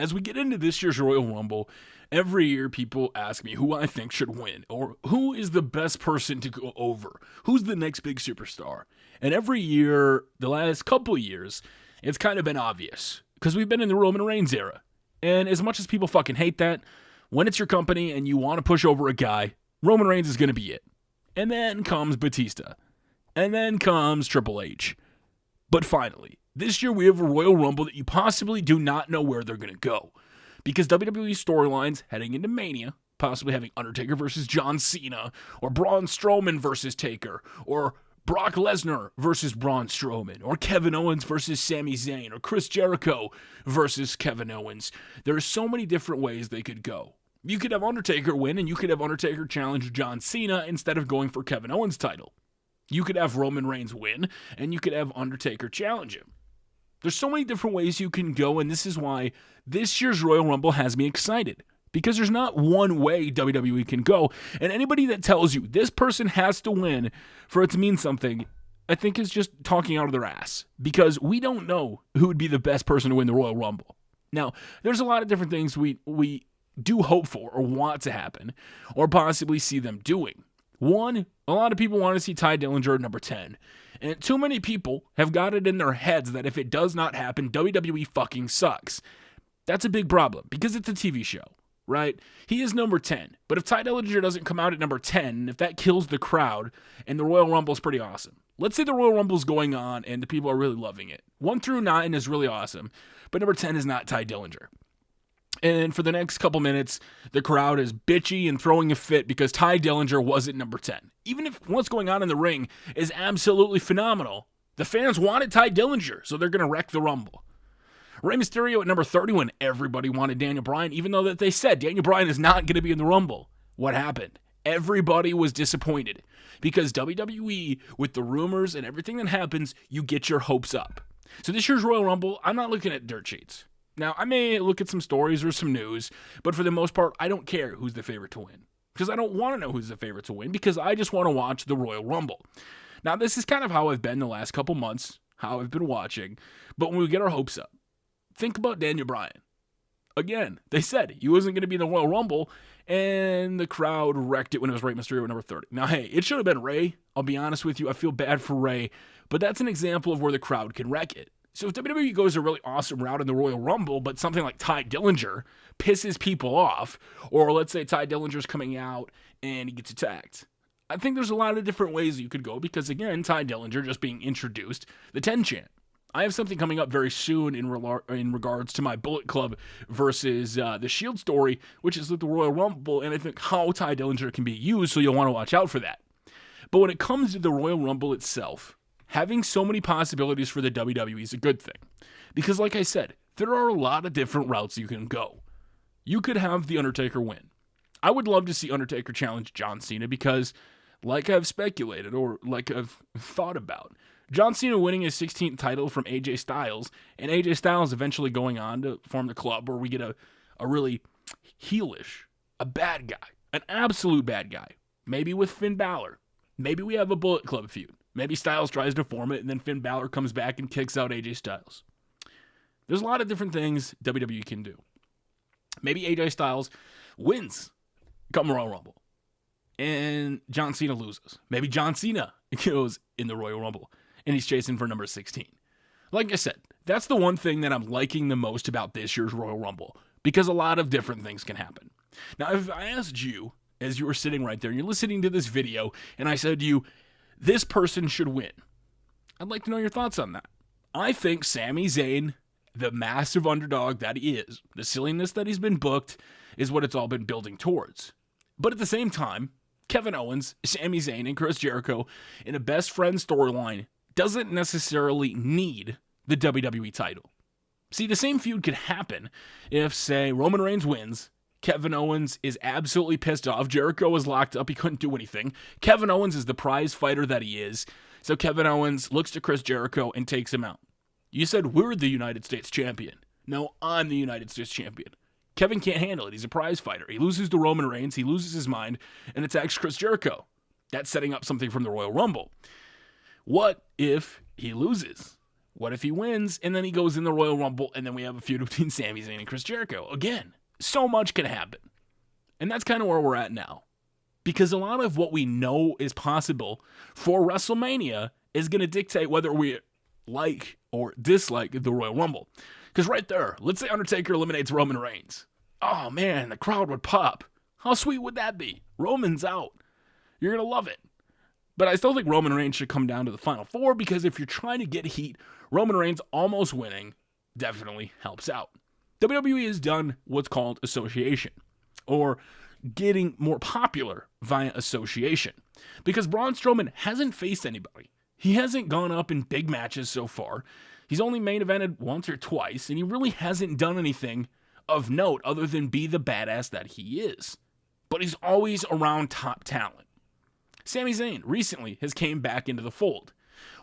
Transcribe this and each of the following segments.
As we get into this year's Royal Rumble, every year people ask me who I think should win, or who is the best person to go over, who's the next big superstar. And every year, the last couple years, it's kind of been obvious, because we've been in the Roman Reigns era. And as much as people fucking hate that, when it's your company and you want to push over a guy, Roman Reigns is going to be it. And then comes Batista. And then comes Triple H. But finally, this year we have a Royal Rumble that you possibly do not know where they're going to go. Because WWE storylines heading into Mania, possibly having Undertaker versus John Cena, or Braun Strowman versus Taker, or Brock Lesnar versus Braun Strowman, or Kevin Owens versus Sami Zayn, or Chris Jericho versus Kevin Owens. There are so many different ways they could go. You could have Undertaker win, and you could have Undertaker challenge John Cena instead of going for Kevin Owens' title. You could have Roman Reigns win, and you could have Undertaker challenge him. There's so many different ways you can go, and this is why this year's Royal Rumble has me excited. Because there's not one way WWE can go, and anybody that tells you this person has to win for it to mean something, I think is just talking out of their ass. Because we don't know who would be the best person to win the Royal Rumble. Now, there's a lot of different things we do hope for or want to happen, or possibly see them doing. One, a lot of people want to see Tye Dillinger at number 10. And too many people have got it in their heads that if it does not happen, WWE fucking sucks. That's a big problem, because it's a TV show, right? He is number 10. But if Tye Dillinger doesn't come out at number 10, if that kills the crowd, and the Royal Rumble is pretty awesome. Let's say the Royal Rumble is going on, and the people are really loving it. 1 through 9 is really awesome, but number 10 is not Tye Dillinger. And for the next couple minutes, the crowd is bitchy and throwing a fit because Tye Dillinger wasn't number 10. Even if what's going on in the ring is absolutely phenomenal, the fans wanted Tye Dillinger, so they're going to wreck the Rumble. Rey Mysterio at number 30 when everybody wanted Daniel Bryan, even though that they said Daniel Bryan is not going to be in the Rumble. What happened? Everybody was disappointed because WWE, with the rumors and everything that happens, you get your hopes up. So this year's Royal Rumble, I'm not looking at dirt sheets. Now, I may look at some stories or some news, but for the most part, I don't care who's the favorite to win. Because I don't want to know who's the favorite to win, because I just want to watch the Royal Rumble. Now, this is kind of how I've been the last couple months, how I've been watching, but when we get our hopes up, think about Daniel Bryan. Again, they said he wasn't going to be in the Royal Rumble, and the crowd wrecked it when it was Rey Mysterio at number 30. Now, hey, it should have been Rey. I'll be honest with you, I feel bad for Rey, but that's an example of where the crowd can wreck it. So if WWE goes a really awesome route in the Royal Rumble, but something like Tye Dillinger pisses people off, or let's say Tye Dillinger's coming out and he gets attacked, I think there's a lot of different ways you could go because, again, Tye Dillinger just being introduced, the 10 chant. I have something coming up very soon in regards to my Bullet Club versus the Shield story, which is with the Royal Rumble, and I think how Tye Dillinger can be used, so you'll want to watch out for that. But when it comes to the Royal Rumble itself, having so many possibilities for the WWE is a good thing. Because like I said, there are a lot of different routes you can go. You could have The Undertaker win. I would love to see Undertaker challenge John Cena because, like I've speculated or like I've thought about, John Cena winning his 16th title from AJ Styles, and AJ Styles eventually going on to form the club where we get a really heelish, a bad guy, an absolute bad guy. Maybe with Finn Balor. Maybe we have a Bullet Club feud. Maybe Styles tries to form it, and then Finn Balor comes back and kicks out AJ Styles. There's a lot of different things WWE can do. Maybe AJ Styles wins come Royal Rumble, and John Cena loses. Maybe John Cena goes in the Royal Rumble, and he's chasing for number 16. Like I said, that's the one thing that I'm liking the most about this year's Royal Rumble, because a lot of different things can happen. Now, if I asked you, as you were sitting right there, and you're listening to this video, and I said to you, this person should win, I'd like to know your thoughts on that. I think Sami Zayn, the massive underdog that he is, the silliness that he's been booked, is what it's all been building towards. But at the same time, Kevin Owens, Sami Zayn, and Chris Jericho in a best friend storyline doesn't necessarily need the WWE title. See, the same feud could happen if, say, Roman Reigns wins, Kevin Owens is absolutely pissed off. Jericho was locked up. He couldn't do anything. Kevin Owens is the prize fighter that he is. So Kevin Owens looks to Chris Jericho and takes him out. You said we're the United States champion. No, I'm the United States champion. Kevin can't handle it. He's a prize fighter. He loses to Roman Reigns. He loses his mind and attacks Chris Jericho. That's setting up something from the Royal Rumble. What if he loses? What if he wins and then he goes in the Royal Rumble and then we have a feud between Sami Zayn and Chris Jericho? Again, so much can happen. And that's kind of where we're at now. Because a lot of what we know is possible for WrestleMania is going to dictate whether we like or dislike the Royal Rumble. Because right there, let's say Undertaker eliminates Roman Reigns. Oh man, the crowd would pop. How sweet would that be? Roman's out. You're going to love it. But I still think Roman Reigns should come down to the Final Four because if you're trying to get heat, Roman Reigns almost winning definitely helps out. WWE has done what's called association, or getting more popular via association, because Braun Strowman hasn't faced anybody. He hasn't gone up in big matches so far. He's only main evented once or twice, and he really hasn't done anything of note other than be the badass that he is. But he's always around top talent. Sami Zayn recently has came back into the fold.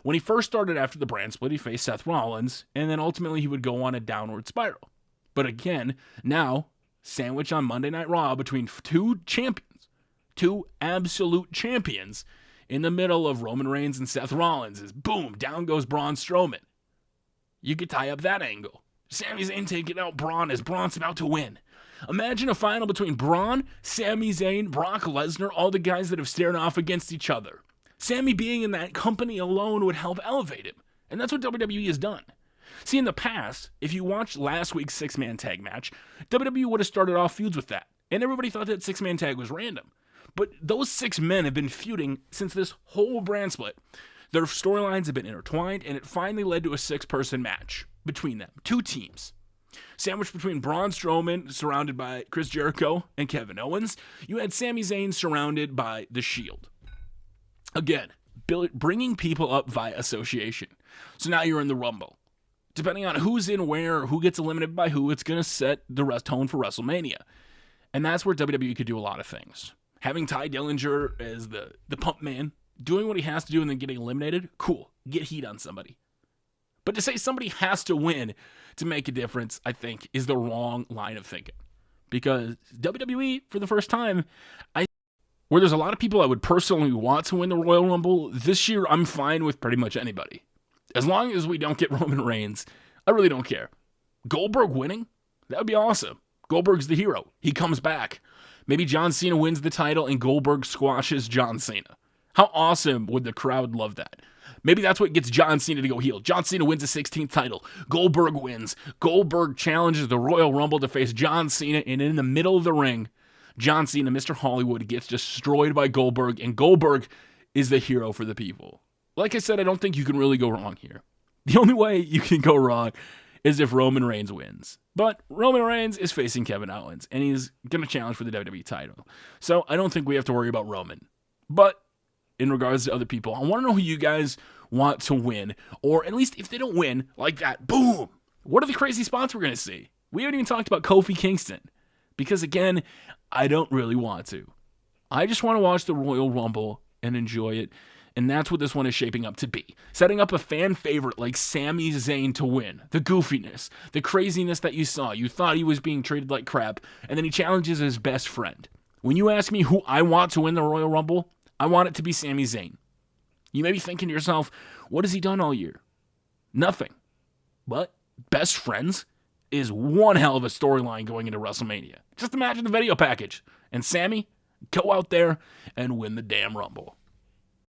When he first started after the brand split, he faced Seth Rollins, and then ultimately he would go on a downward spiral. But again, now, sandwich on Monday Night Raw between two champions, two absolute champions, in the middle of Roman Reigns and Seth Rollins, is boom, down goes Braun Strowman. You could tie up that angle. Sami Zayn taking out Braun as Braun's about to win. Imagine a final between Braun, Sami Zayn, Brock Lesnar, all the guys that have stared off against each other. Sami being in that company alone would help elevate him. And that's what WWE has done. See, in the past, if you watched last week's six-man tag match, WWE would have started off feuds with that. And everybody thought that six-man tag was random. But those six men have been feuding since this whole brand split. Their storylines have been intertwined, and it finally led to a six-person match between them. Two teams. Sandwiched between Braun Strowman, surrounded by Chris Jericho and Kevin Owens. You had Sami Zayn surrounded by The Shield. Again, bringing people up via association. So now you're in the Rumble. Depending on who's in where, who gets eliminated by who, it's going to set the tone for WrestleMania. And that's where WWE could do a lot of things. Having Ty Dillinger as the pump man, doing what he has to do and then getting eliminated, cool. Get heat on somebody. But to say somebody has to win to make a difference, I think, is the wrong line of thinking. Because WWE, for the first time, where there's a lot of people I would personally want to win the Royal Rumble, this year I'm fine with pretty much anybody. As long as we don't get Roman Reigns, I really don't care. Goldberg winning? That would be awesome. Goldberg's the hero. He comes back. Maybe John Cena wins the title and Goldberg squashes John Cena. How awesome would the crowd love that? Maybe that's what gets John Cena to go heel. John Cena wins the 16th title. Goldberg wins. Goldberg challenges the Royal Rumble to face John Cena, and in the middle of the ring, John Cena, Mr. Hollywood, gets destroyed by Goldberg, and Goldberg is the hero for the people. Like I said, I don't think you can really go wrong here. The only way you can go wrong is if Roman Reigns wins. But Roman Reigns is facing Kevin Owens, and he's going to challenge for the WWE title. So I don't think we have to worry about Roman. But in regards to other people, I want to know who you guys want to win, or at least if they don't win, like that, boom! What are the crazy spots we're going to see? We haven't even talked about Kofi Kingston, because again, I don't really want to. I just want to watch the Royal Rumble and enjoy it, and that's what this one is shaping up to be. Setting up a fan favorite like Sami Zayn to win. The goofiness, the craziness that you saw. You thought he was being treated like crap, and then he challenges his best friend. When you ask me who I want to win the Royal Rumble, I want it to be Sami Zayn. You may be thinking to yourself, what has he done all year? Nothing. But best friends is one hell of a storyline going into WrestleMania. Just imagine the video package. And Sami, go out there and win the damn Rumble.